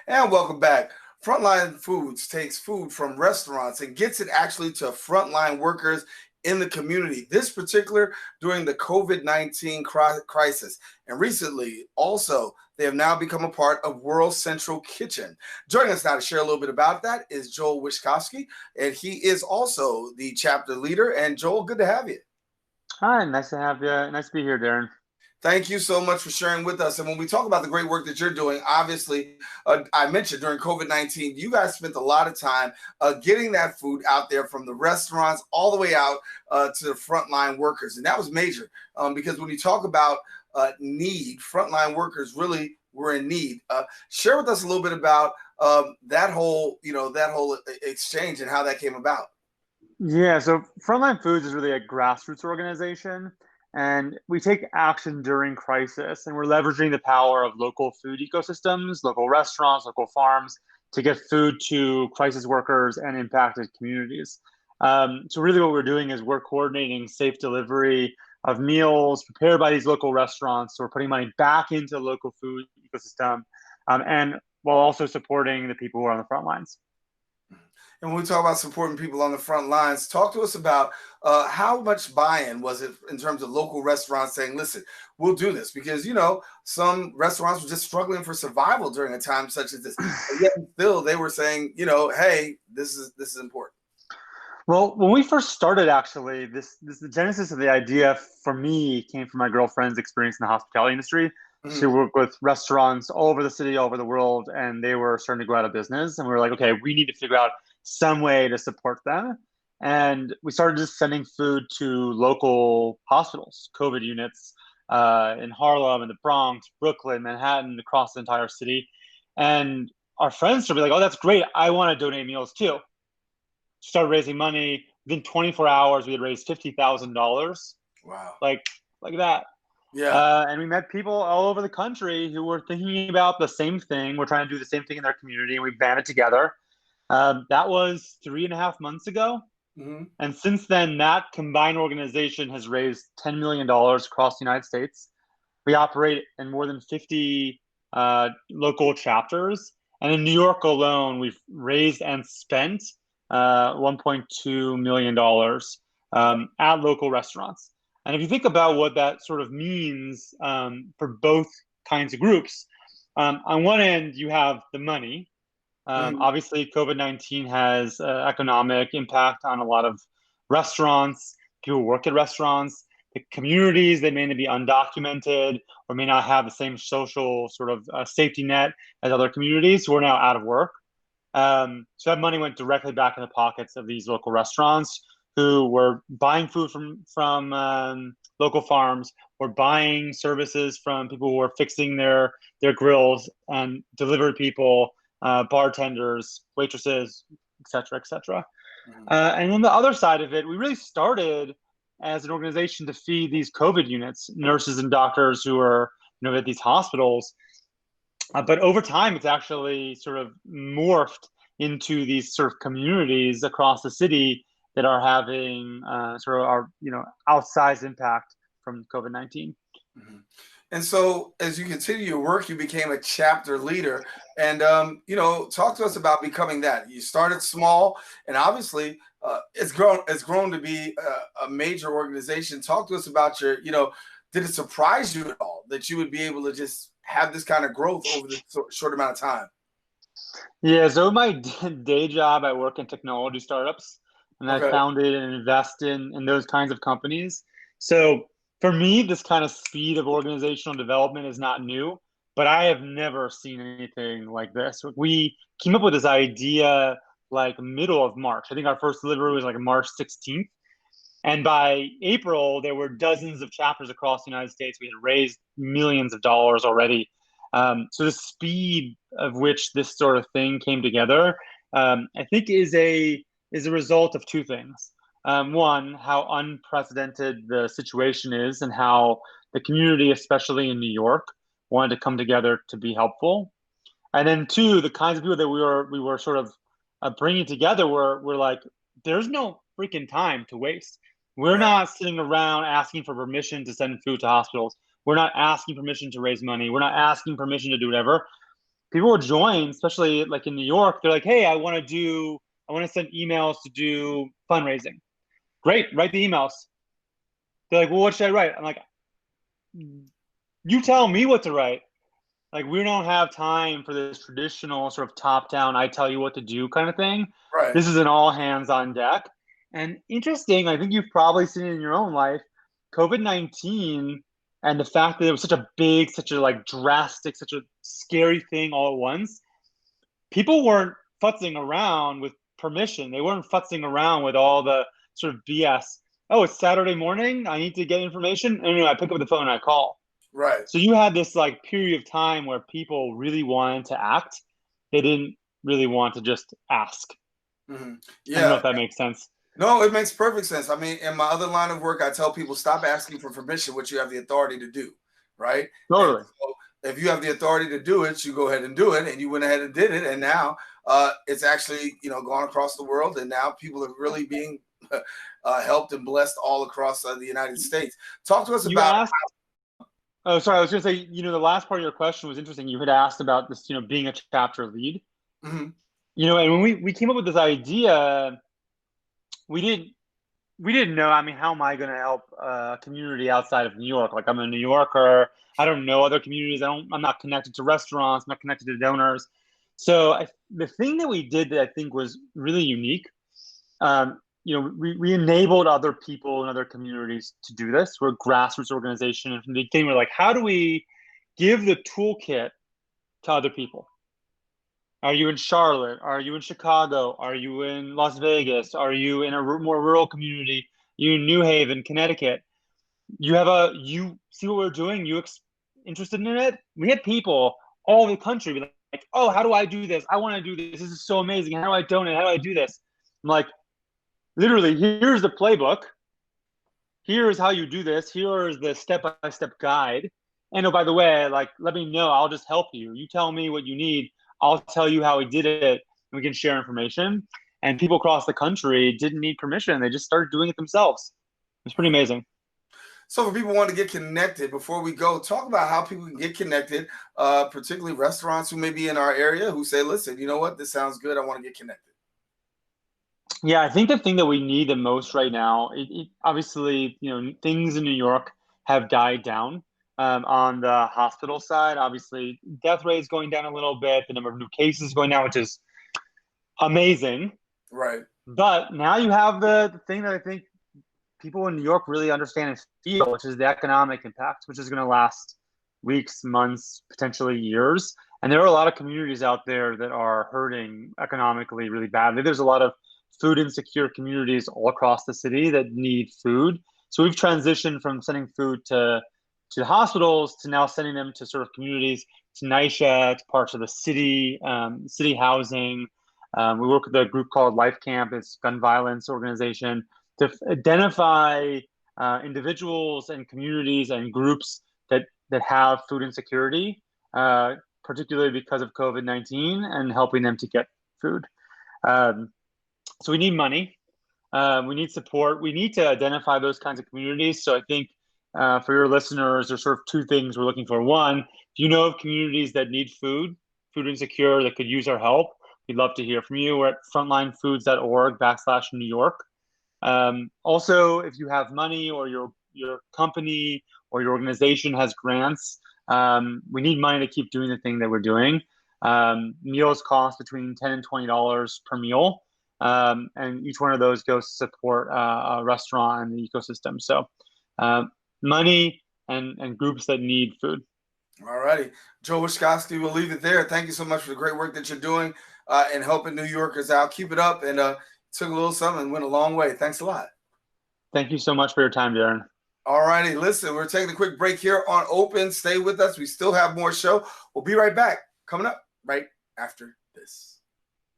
And welcome back. Frontline Foods takes food from restaurants and gets it actually to frontline workers in the community. This particular during the COVID-19 crisis. And recently, also, they have now become a part of World Central Kitchen. Joining us now to share a little bit about that is Joel Wishkovksy, and he is also the chapter leader. And Joel, good to have you. Hi, nice to have you. Nice to be here, Darren. Thank you so much for sharing with us. And when we talk about the great work that you're doing, obviously, I mentioned during COVID-19, you guys spent a lot of time getting that food out there from the restaurants all the way out to the frontline workers. And that was major because when you talk about need, frontline workers really were in need. Share with us a little bit about that whole exchange and how that came about. Yeah, so Frontline Foods is really a grassroots organization, and we take action during crisis, and we're leveraging the power of local food ecosystems, local restaurants, local farms to get food to crisis workers and impacted communities. So really what we're doing is we're coordinating safe delivery of meals prepared by these local restaurants. So we're putting money back into the local food ecosystem, and while also supporting the people who are on the front lines. And when we talk about supporting people on the front lines, talk to us about how much buy-in was it in terms of local restaurants saying, listen, we'll do this because, some restaurants were just struggling for survival during a time such as this. But yet still they were saying, hey, this is important. Well, when we first started, actually, this the genesis of the idea for me came from my girlfriend's experience in the hospitality industry. She Mhm. worked with restaurants all over the city, all over the world, and they were starting to go out of business. And we were like, okay, we need to figure out some way to support them. And we started just sending food to local hospitals, COVID units in Harlem, in the Bronx, Brooklyn, Manhattan, across the entire city. And our friends started to be like, oh, that's great. I want to donate meals too. Started raising money. Within 24 hours, we had raised $50,000, Wow. like that. Yeah. And we met people all over the country who were thinking about the same thing. We're trying to do the same thing in their community, and we banded together. That was 3.5 months ago. Hmm. And since then, that combined organization has raised $10 million across the United States. We operate in more than 50 local chapters. And in New York alone, we've raised and spent $1.2 million at local restaurants. And if you think about what that sort of means for both kinds of groups, on one end, you have the money. Hmm. Obviously, COVID-19 has economic impact on a lot of restaurants, people who work at restaurants, the communities that may be undocumented or may not have the same social sort of safety net as other communities who are now out of work. So that money went directly back in the pockets of these local restaurants who were buying food from local farms, or buying services from people who were fixing their grills and delivery people, bartenders, waitresses, et cetera, et cetera. Hmm. And then the other side of it, we really started as an organization to feed these COVID units, nurses and doctors who are at these hospitals. But over time, it's actually sort of morphed into these sort of communities across the city that are having sort of our outsized impact from COVID-19. Hmm. And so, as you continue your work, you became a chapter leader, and talk to us about becoming that. You started small, and obviously, it's grown. It's grown to be a major organization. Talk to us about did it surprise you at all that you would be able to just have this kind of growth over this short amount of time? Yeah, so my day job, I work in technology startups, and I Okay. founded and invest in those kinds of companies. So for me, this kind of speed of organizational development is not new, but I have never seen anything like this. We came up with this idea like middle of March. I think our first delivery was like March 16th. And by April, there were dozens of chapters across the United States. We had raised millions of dollars already. So the speed of which this sort of thing came together, I think, is a result of two things. One, how unprecedented the situation is, and how the community, especially in New York, wanted to come together to be helpful. And then two, the kinds of people that we were sort of bringing together were like, there's no freaking time to waste. We're Right. not sitting around asking for permission to send food to hospitals. We're not asking permission to raise money. We're not asking permission to do whatever. people will join, especially like in New York. They're like, hey, I want to send emails to do fundraising. Great, write the emails. They're like, well, what should I write? I'm like, you tell me what to write. Like, we don't have time for this traditional sort of top-down, I tell you what to do kind of thing. Right. This is an all hands on deck. And interesting, I think you've probably seen it in your own life, COVID-19 and the fact that it was such a big, such a like drastic, such a scary thing all at once. People weren't futzing around with permission. They weren't futzing around with all the sort of BS. Oh, it's Saturday morning. I need to get information. Anyway, I pick up the phone and I call. Right. So you had this like period of time where people really wanted to act. They didn't really want to just ask. Mm-hmm. I don't know Yeah. if that makes sense. No, it makes perfect sense. I mean, in my other line of work, I tell people stop asking for permission, what you have the authority to do, right? Totally. And so if you have the authority to do it, you go ahead and do it, and you went ahead and did it, and now it's actually gone across the world, and now people are really being helped and blessed all across the United States. Talk to us You about. asked. Oh, sorry. I was going to say, the last part of your question was interesting. You had asked about this, being a chapter lead. Mm-hmm. And when we came up with this idea, we didn't know. I mean, how am I going to help a community outside of New York? Like, I'm a New Yorker. I don't know other communities. I'm not connected to restaurants. I'm not connected to donors. So the thing that we did that I think was really unique, we enabled other people in other communities to do this. We're a grassroots organization. And from the beginning, we're like, how do we give the toolkit to other people? Are you in Charlotte? Are you in Chicago? Are you in Las Vegas? Are you in a more rural community? You in New Haven, Connecticut? You see what we're doing? Interested in it? We had people all over the country be like, oh, how do I do this? I want to do this. This is so amazing. How do I donate? How do I do this? I'm like, literally, here's the playbook. Here's how you do this. Here is the step-by-step guide. And oh, by the way, like, let me know. I'll just help you. You tell me what you need. I'll tell you how we did it, and we can share information. And people across the country didn't need permission. They just started doing it themselves. It's pretty amazing. So for people who want to get connected, before we go, talk about how people can get connected, particularly restaurants who may be in our area who say, listen, you know what, this sounds good. I want to get connected. Yeah, I think the thing that we need the most right now, obviously, things in New York have died down. On the hospital side, obviously, death rate is going down a little bit. The number of new cases going down, which is amazing. Right. But now you have the thing that I think people in New York really understand and feel, which is the economic impact, which is going to last weeks, months, potentially years. And there are a lot of communities out there that are hurting economically really badly. There's a lot of food insecure communities all across the city that need food. So we've transitioned from sending food to hospitals to now sending them to sort of communities, to NYC, to parts of the city, city housing. We work with a group called Life Camp, it's a gun violence organization, to identify individuals and communities and groups that have food insecurity, particularly because of COVID-19, and helping them to get food. So we need money. We need support. We need to identify those kinds of communities. So I think for your listeners, there's sort of two things we're looking for. One, if you know of communities that need food insecure, that could use our help, we'd love to hear from you. We're at frontlinefoods.org/New York. Also, if you have money or your company or your organization has grants, we need money to keep doing the thing that we're doing. Meals cost between $10 and $20 per meal. And each one of those goes to support a restaurant and the ecosystem. So money and groups that need food. All righty. Joe Wishkovksy, we'll leave it there. Thank you so much for the great work that you're doing and helping New Yorkers out. Keep it up. And took a little something and went a long way. Thanks a lot. Thank you so much for your time, Daren. All righty. Listen, we're taking a quick break here on Open. Stay with us. We still have more show. We'll be right back. Coming up right after this.